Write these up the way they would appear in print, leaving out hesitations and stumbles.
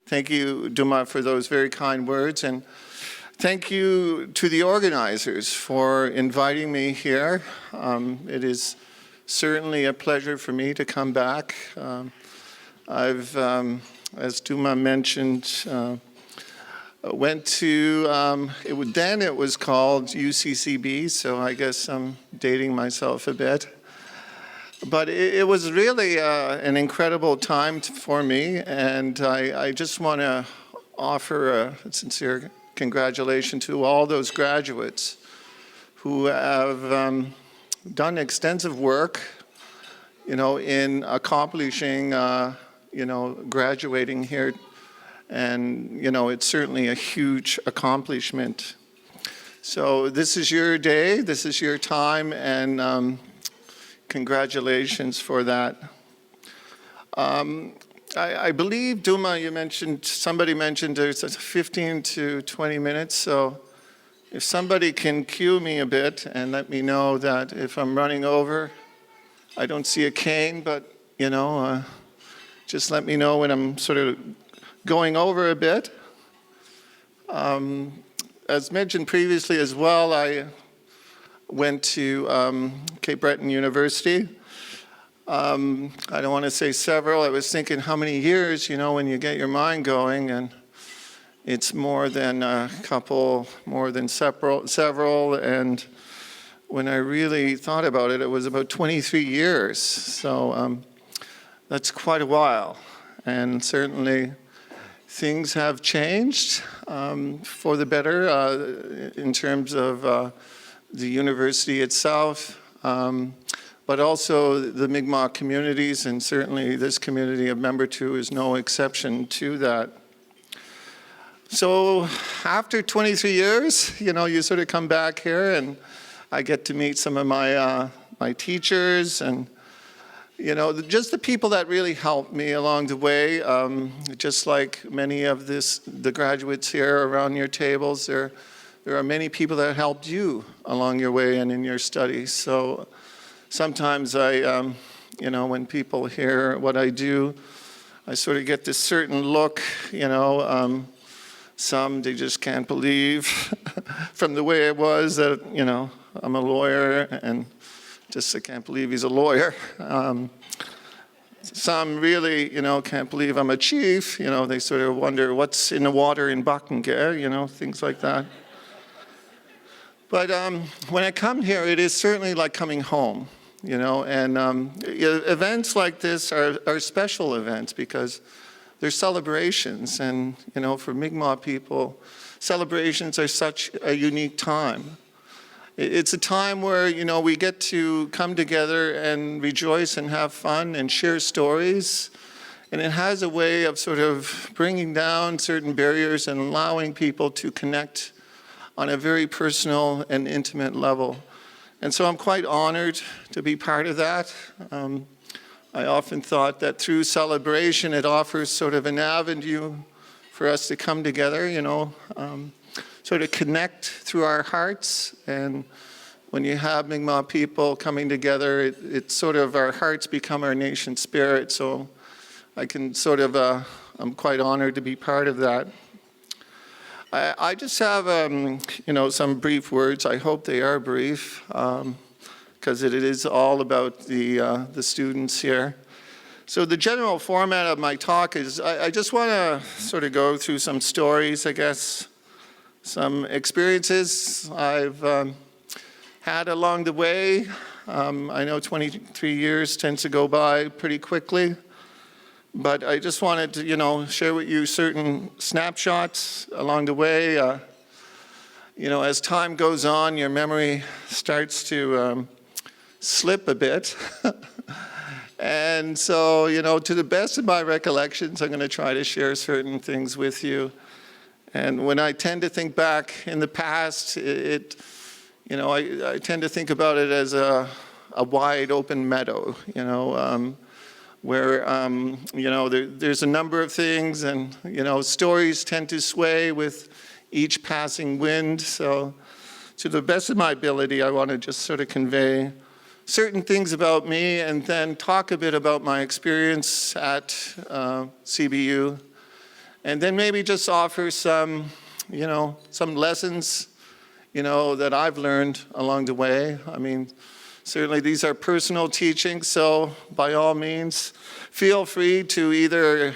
Thank you, Duma, for those very kind words, and thank you to the organizers for inviting me here. It is certainly a pleasure for me to come back. I've, as Duma mentioned, went to, then it was called UCCB, so I guess I'm dating myself a bit. But it was really an incredible time for me, and I just want to offer a sincere congratulations to all those graduates who have done extensive work, in accomplishing, graduating here. And, it's certainly a huge accomplishment. So this is your day, this is your time, and congratulations for that. I believe, Duma, somebody mentioned there's 15 to 20 minutes, so if somebody can cue me a bit and let me know that if I'm running over, I don't see a cane, but, just let me know when I'm sort of going over a bit. As mentioned previously as well, I went to Cape Breton University. I don't want to say several. I was thinking how many years, when you get your mind going, and it's more than a couple, more than several, and when I really thought about it, it was about 23 years. So that's quite a while, and certainly things have changed for the better in terms of the university itself, but also the Mi'kmaq communities, and certainly this community of Membertou is no exception to that. So after 23 years, you sort of come back here, and I get to meet some of my teachers, and just the people that really helped me along the way. Just like many of the graduates here around your tables, there are many people that helped you along your way and in your studies. So sometimes when people hear what I do, I sort of get this certain look, some they just can't believe from the way it was that, I'm a lawyer and just I can't believe he's a lawyer. Some really, can't believe I'm a chief. They sort of wonder what's in the water in Paqtnkek, things like that. But when I come here, it is certainly like coming home, and events like this are special events because they're celebrations, and for Mi'kmaq people, celebrations are such a unique time. It's a time where, we get to come together and rejoice and have fun and share stories. And it has a way of sort of bringing down certain barriers and allowing people to connect on a very personal and intimate level. And so I'm quite honored to be part of that. I often thought that through celebration, it offers sort of an avenue for us to come together, sort of connect through our hearts. And when you have Mi'kmaq people coming together, it's sort of our hearts become our nation spirit. So I can sort of, I'm quite honored to be part of that. I just have, some brief words. I hope they are brief, because it is all about the students here. So the general format of my talk is, I just want to sort of go through some stories, I guess, some experiences I've had along the way. I know 23 years tends to go by pretty quickly, but I just wanted to, share with you certain snapshots along the way. As time goes on, your memory starts to slip a bit. And so, to the best of my recollections, I'm going to try to share certain things with you. And when I tend to think back in the past, I tend to think about it as a wide open meadow, where, there's a number of things, and, stories tend to sway with each passing wind. So to the best of my ability, I want to just sort of convey certain things about me and then talk a bit about my experience at CBU and then maybe just offer some, some lessons, that I've learned along the way. I mean, certainly these are personal teachings, so by all means, feel free to either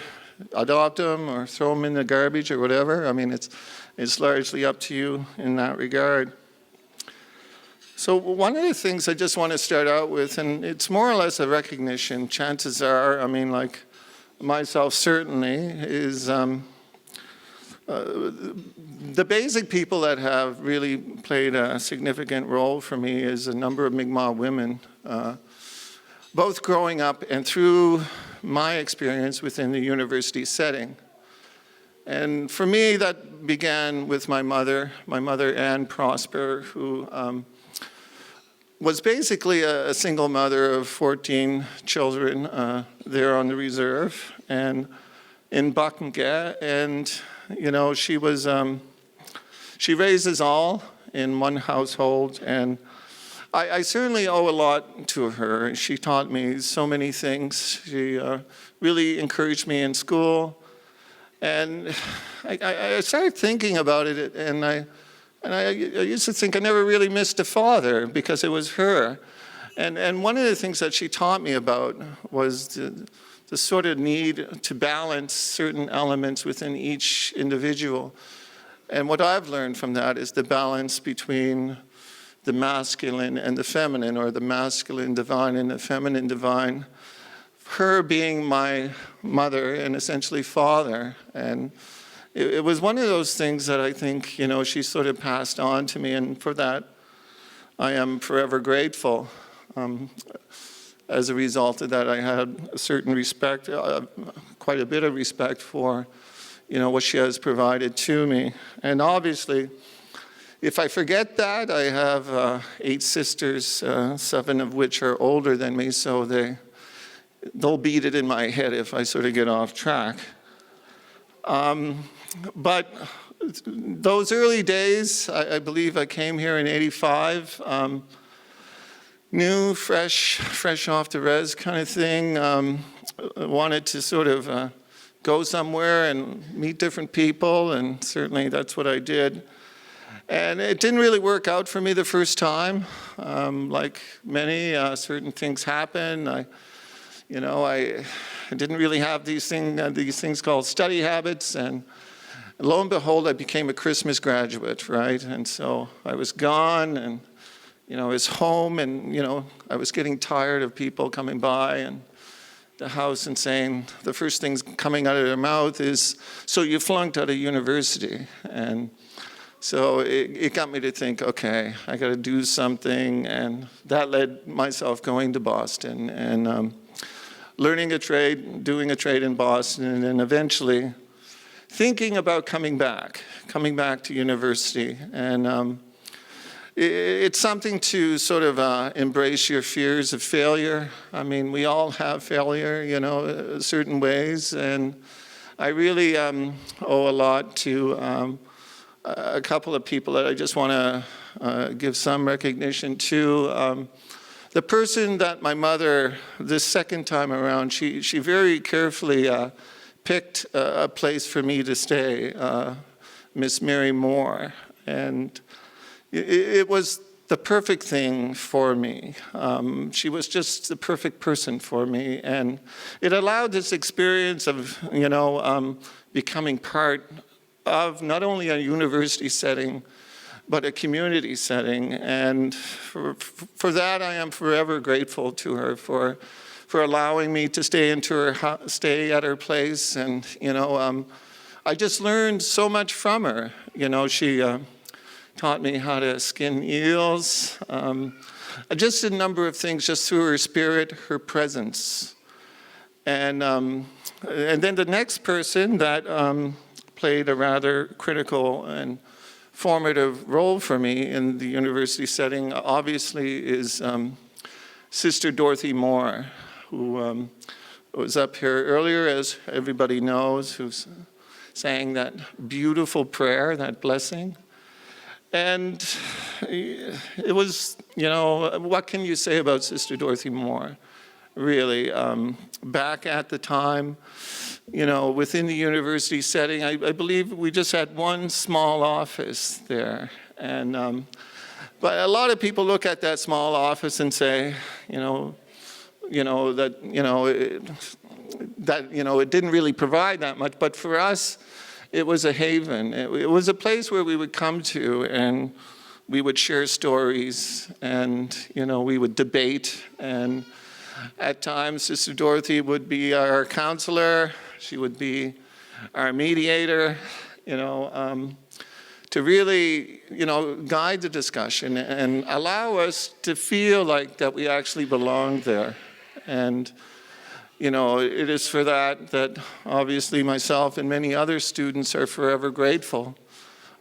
adopt them or throw them in the garbage or whatever. I mean, it's largely up to you in that regard. So one of the things I just want to start out with, and it's more or less a recognition, chances are, I mean, like myself certainly, is the basic people that have really played a significant role for me is a number of Mi'kmaq women, both growing up and through my experience within the university setting. And for me, that began with my mother, Ann Prosper, who was basically a single mother of 14 children there on the reserve and in Paqtnkek. And, she raised us all in one household. And I certainly owe a lot to her. She taught me so many things. She really encouraged me in school. And I started thinking about it, and I used to think I never really missed a father because it was her. And one of the things that she taught me about was the sort of need to balance certain elements within each individual. And what I've learned from that is the balance between the masculine and the feminine, or the masculine divine and the feminine divine. Her being my mother and essentially father. And it was one of those things that I think, she sort of passed on to me, and for that, I am forever grateful. As a result of that, I had a certain respect, quite a bit of respect for, what she has provided to me. And obviously, if I forget that, I have 8 sisters, 7 of which are older than me, so they'll beat it in my head if I sort of get off track. But those early days, I believe I came here in '85, new, fresh off the res kind of thing. Wanted to sort of go somewhere and meet different people, and certainly that's what I did. And it didn't really work out for me the first time. Like many, certain things happen. I didn't really have these things called study habits, and lo and behold, I became a Christmas graduate, right? And so I was gone, and I was home, and I was getting tired of people coming by and the house and saying, the first things coming out of their mouth is, "So you flunked out of university." And so it got me to think, okay, I got to do something, and that led myself going to Boston and learning a trade, doing a trade in Boston, and then eventually thinking about coming back to university. And it's something to sort of embrace your fears of failure. I mean, we all have failure, certain ways, and I really owe a lot to a couple of people that I just want to give some recognition to. The person that my mother, this second time around, she very carefully picked a place for me to stay, Miss Mary Moore. And it was the perfect thing for me. She was just the perfect person for me. And it allowed this experience of, becoming part of not only a university setting, but a community setting. And for that, I am forever grateful to her for allowing me to stay at her place. And, I just learned so much from her. She taught me how to skin eels, just a number of things just through her spirit, her presence. And then the next person that played a rather critical and formative role for me in the university setting, obviously, is Sister Dorothy Moore, who was up here earlier, as everybody knows, who sang that beautiful prayer, that blessing. And it was, what can you say about Sister Dorothy Moore? really. Back at the time, within the university setting, I believe we just had one small office there. And, but a lot of people look at that small office and say, it didn't really provide that much. But for us, it was a haven. It was a place where we would come to and we would share stories and, we would debate. And at times, Sister Dorothy would be our counselor. She would be our mediator, to really, guide the discussion and allow us to feel like that we actually belong there. And, it is for that obviously myself and many other students are forever grateful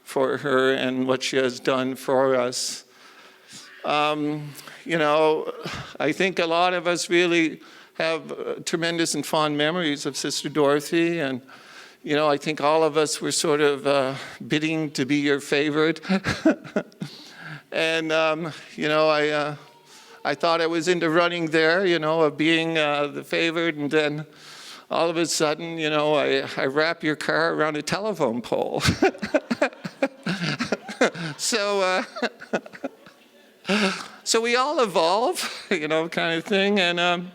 for her and what she has done for us. I think a lot of us really have tremendous and fond memories of Sister Dorothy, and I think all of us were sort of bidding to be your favorite. And I thought I was in the running there, of being the favorite, and then all of a sudden, I wrap your car around a telephone pole. So we all evolve, kind of thing, and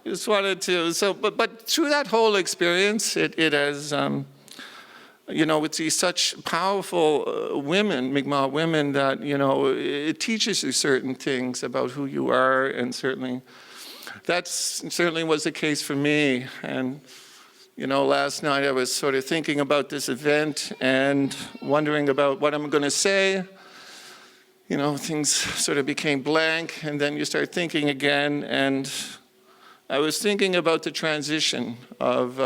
just wanted to. But through that whole experience, it has, with these such powerful women, Mi'kmaq women, that it teaches you certain things about who you are, and certainly was the case for me. And last night I was sort of thinking about this event and wondering about what I'm going to say. Things sort of became blank, and then you start thinking again, and I was thinking about the transition of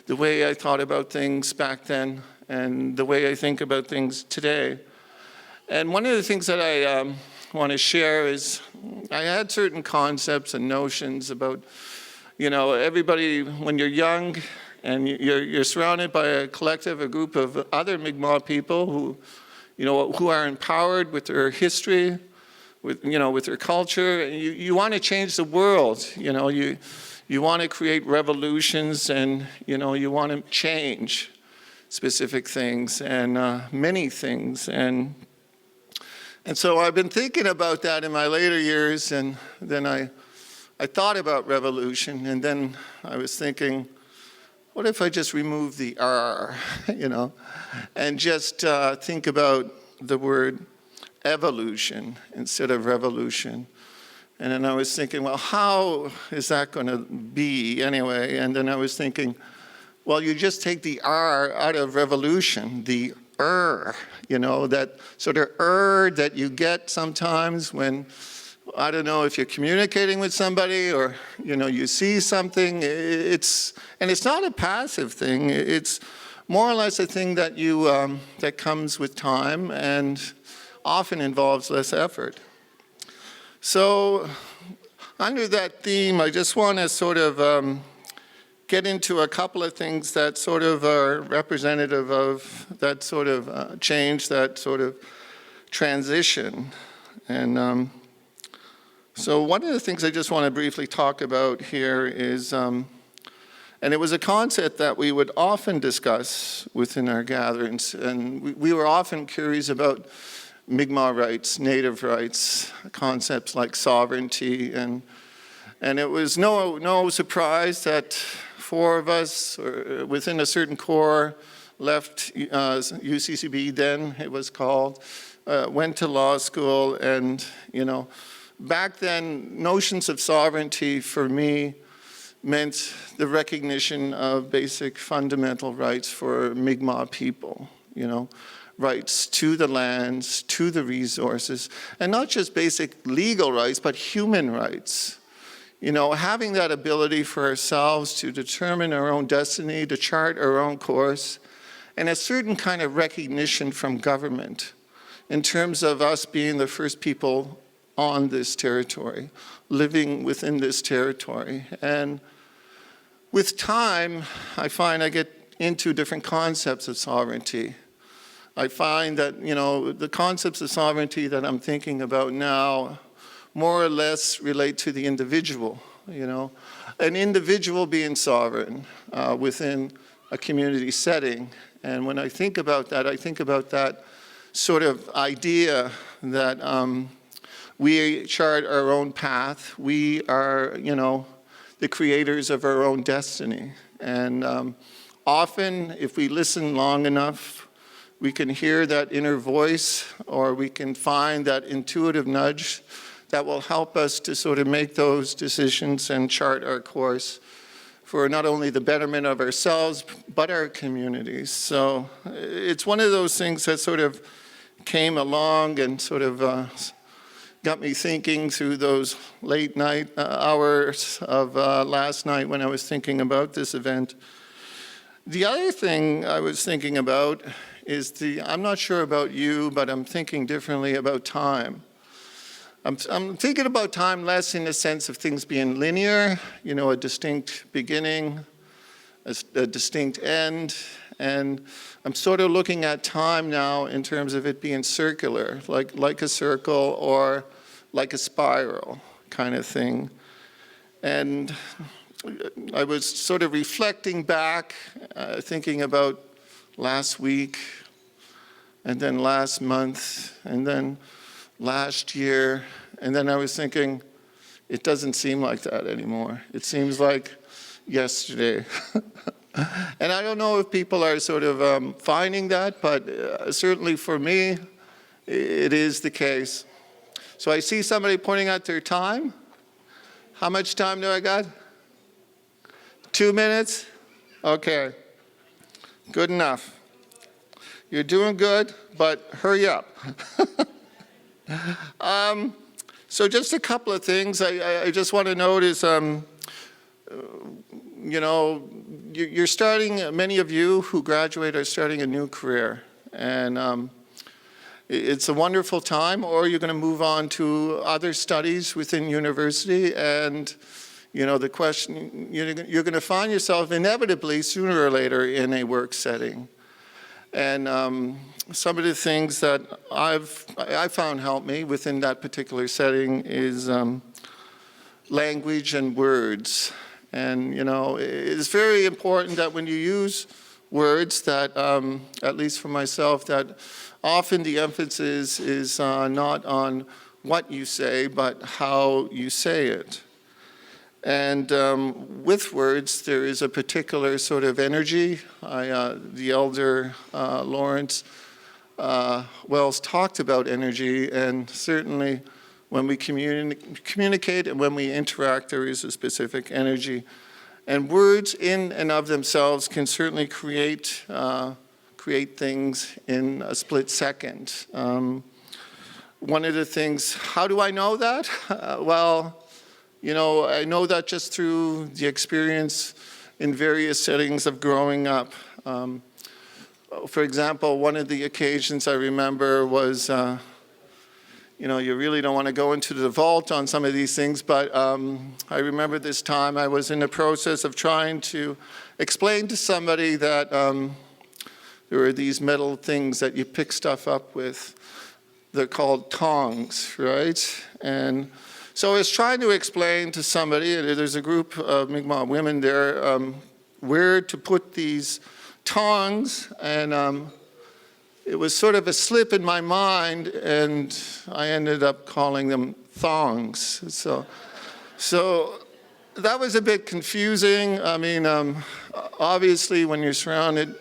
the way I thought about things back then and the way I think about things today. And one of the things that I want to share is I had certain concepts and notions about, everybody, when you're young and you're surrounded by a collective, a group of other Mi'kmaq people who are empowered with their history, with their culture. You want to change the world, you want to create revolutions, and you want to change specific things and many things. And so I've been thinking about that in my later years, and then I thought about revolution, and then I was thinking, what if I just remove the R, and just think about the word evolution instead of revolution. And then I was thinking, well, how is that going to be anyway? And then I was thinking, well, you just take the R out of revolution, the that sort of that you get sometimes when, I don't know, if you're communicating with somebody or, you see something. It's not a passive thing. It's more or less a thing that that comes with time and often involves less effort. So under that theme, I just want to sort of get into a couple of things that sort of are representative of that sort of change, that sort of transition. And so one of the things I just want to briefly talk about here is, and it was a concept that we would often discuss within our gatherings, and we were often curious about Mi'kmaq rights, Native rights, concepts like sovereignty, and it was no surprise that four of us within a certain core left UCCB, then it was called, went to law school, and back then notions of sovereignty for me meant the recognition of basic fundamental rights for Mi'kmaq people, rights to the lands, to the resources, and not just basic legal rights, but human rights. Having that ability for ourselves to determine our own destiny, to chart our own course, and a certain kind of recognition from government in terms of us being the first people on this territory, living within this territory. And with time, I find I get into different concepts of sovereignty. I find that, the concepts of sovereignty that I'm thinking about now more or less relate to the individual you know, an individual being sovereign within a community setting. And when I think about that sort of idea that we chart our own path. We are, you know, the creators of our own destiny. And often, if we listen long enough, we can hear that inner voice, or we can find that intuitive nudge that will help us to sort of make those decisions and chart our course for not only the betterment of ourselves, but our communities. So it's one of those things that sort of came along and sort of got me thinking through those late night hours of last night when I was thinking about this event. The other thing I was thinking about is I'm not sure about you, but I'm thinking differently about time. I'm thinking about time less in the sense of things being linear, you know, a distinct beginning, a distinct end, and I'm sort of looking at time now in terms of it being circular, like a circle or like a spiral kind of thing. And I was sort of reflecting back, thinking about last week, and then last month, and then last year, and then I was thinking, it doesn't seem like that anymore. It seems like yesterday. And I don't know if people are sort of finding that, but certainly for me, it is the case. So I see somebody pointing out their time. How much time do I got? 2 minutes? Okay, good enough. You're doing good, but hurry up. So just a couple of things I just want to note is, you know, you're starting, many of you who graduate are starting a new career. And it's a wonderful time, or you're going to move on to other studies within university. And, you know, the question, you're going to find yourself inevitably sooner or later in a work setting. And some of the things that I found help me within that particular setting is language and words. And, you know, it's very important that when you use words that, at least for myself, that often the emphasis is not on what you say, but how you say it. And with words, there is a particular sort of energy. The elder Lawrence Wells talked about energy, and certainly when we communicate and when we interact, there is a specific energy. And words in and of themselves can certainly create things in a split second. One of the things, how do I know that? Well, you know, I know that just through the experience in various settings of growing up. For example, one of the occasions I remember was, you know, you really don't want to go into the vault on some of these things, but I remember this time I was in the process of trying to explain to somebody that there were these metal things that you pick stuff up with. They're called tongs, right? And so I was trying to explain to somebody, there's a group of Mi'kmaq women there, where to put these tongs, and it was sort of a slip in my mind, and I ended up calling them thongs. So that was a bit confusing. I mean, obviously when you're surrounded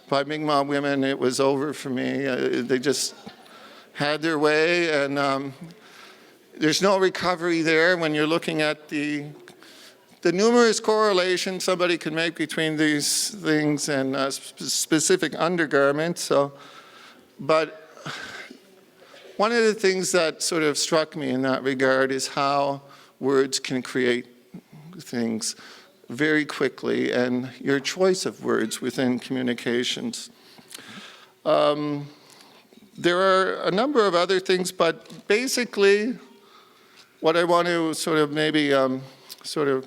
by Mi'kmaq women, it was over for me. They just had their way, and there's no recovery there when you're looking at the numerous correlations somebody can make between these things and specific undergarments. So, but one of the things that sort of struck me in that regard is how words can create things very quickly, and your choice of words within communications. There are a number of other things, but basically, what I want to sort of maybe sort of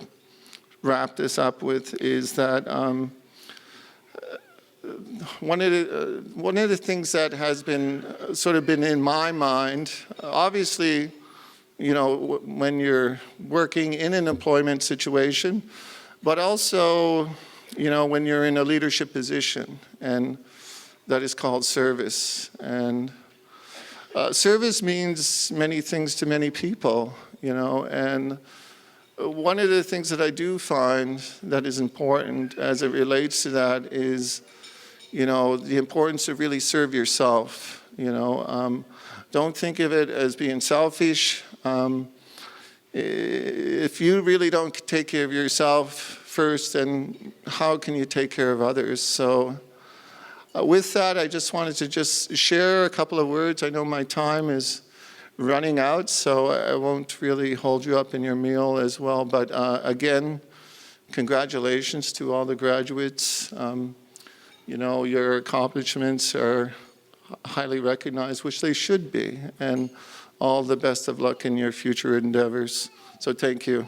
wrap this up with is that one of the things that has been sort of been in my mind, obviously when you're working in an employment situation, but also, when you're in a leadership position, and that is called service. And service means many things to many people, and one of the things that I do find that is important as it relates to that is, the importance to really serve yourself, Don't think of it as being selfish. If you really don't take care of yourself first, then how can you take care of others? So with that, I just wanted to just share a couple of words. I know my time is running out, so I won't really hold you up in your meal as well. But again, congratulations to all the graduates. Your accomplishments are highly recognized, which they should be. And all the best of luck in your future endeavors. So thank you.